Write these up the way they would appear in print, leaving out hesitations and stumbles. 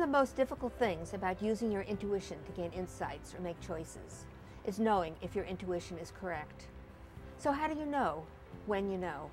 of the most difficult things about using your intuition to gain insights or make choices is knowing if your intuition is correct. So how do you know when you know?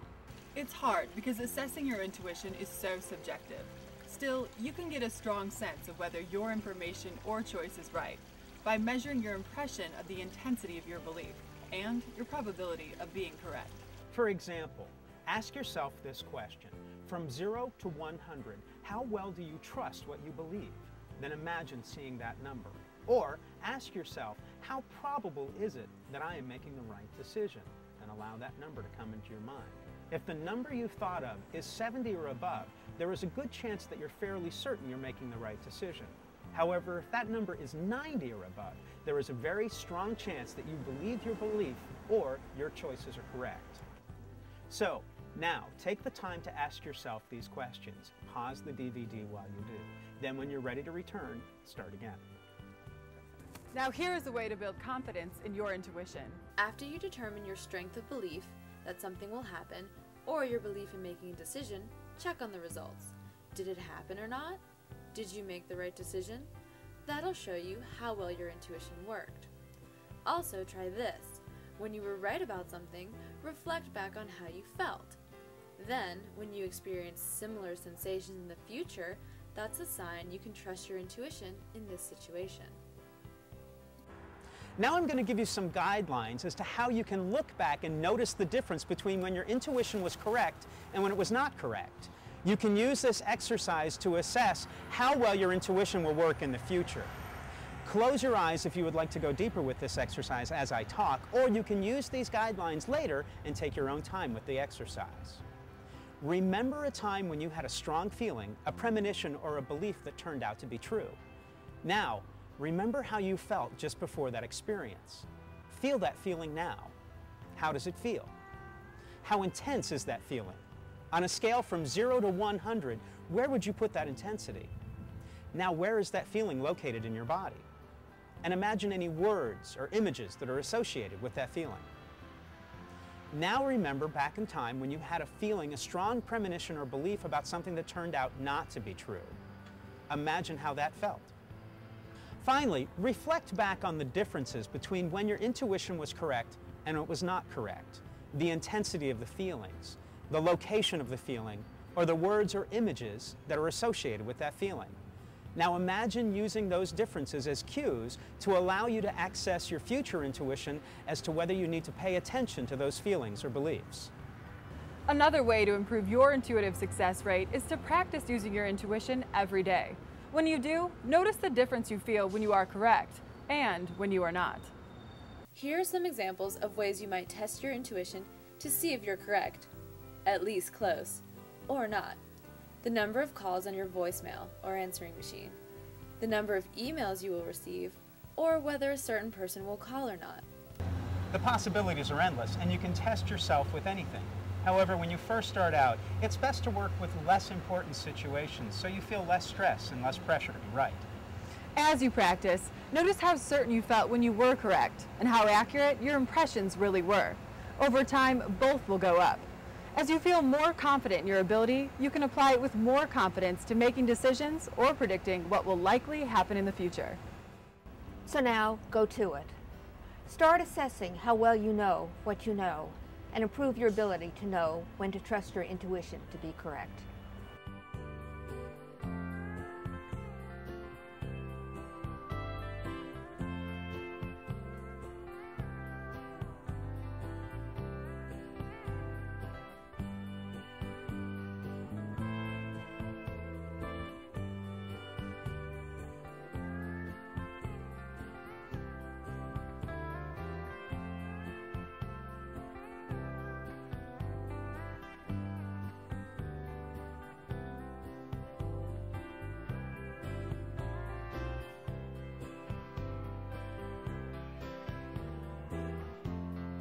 It's hard because assessing your intuition is so subjective. Still, you can get a strong sense of whether your information or choice is right by measuring your impression of the intensity of your belief and your probability of being correct. For example, ask yourself this question. From 0 to 100, how well do you trust what you believe? Then imagine seeing that number. Or ask yourself, how probable is it that I am making the right decision? Then allow that number to come into your mind. If the number you've thought of is 70 or above, there is a good chance that you're fairly certain you're making the right decision. However, if that number is 90 or above, there is a very strong chance that you believe your belief or your choices are correct. So, now, take the time to ask yourself these questions. Pause the DVD while you do. Then when you're ready to return, start again. Now here is a way to build confidence in your intuition. After you determine your strength of belief that something will happen, or your belief in making a decision, check on the results. Did it happen or not? Did you make the right decision? That'll show you how well your intuition worked. Also try this. When you were right about something, reflect back on how you felt. Then, when you experience similar sensations in the future, that's a sign you can trust your intuition in this situation. Now I'm going to give you some guidelines as to how you can look back and notice the difference between when your intuition was correct and when it was not correct. You can use this exercise to assess how well your intuition will work in the future. Close your eyes if you would like to go deeper with this exercise as I talk, or you can use these guidelines later and take your own time with the exercise. Remember a time when you had a strong feeling, a premonition, or a belief that turned out to be true. Now, remember how you felt just before that experience. Feel that feeling now. How does it feel? How intense is that feeling? On a scale from 0 to 100, where would you put that intensity? Now, where is that feeling located in your body? And imagine any words or images that are associated with that feeling. Now remember back in time when you had a feeling, a strong premonition or belief about something that turned out not to be true. Imagine how that felt. Finally, reflect back on the differences between when your intuition was correct and it was not correct, the intensity of the feelings, the location of the feeling, or the words or images that are associated with that feeling. Now imagine using those differences as cues to allow you to access your future intuition as to whether you need to pay attention to those feelings or beliefs. Another way to improve your intuitive success rate is to practice using your intuition every day. When you do, notice the difference you feel when you are correct and when you are not. Here are some examples of ways you might test your intuition to see if you're correct, at least close, or not. The number of calls on your voicemail or answering machine, the number of emails you will receive, or whether a certain person will call or not. The possibilities are endless, and you can test yourself with anything. However, when you first start out, it's best to work with less important situations so you feel less stress and less pressure to be right. As you practice, notice how certain you felt when you were correct and how accurate your impressions really were. Over time, both will go up. As you feel more confident in your ability, you can apply it with more confidence to making decisions or predicting what will likely happen in the future. So now, go to it. Start assessing how well you know what you know, and improve your ability to know when to trust your intuition to be correct.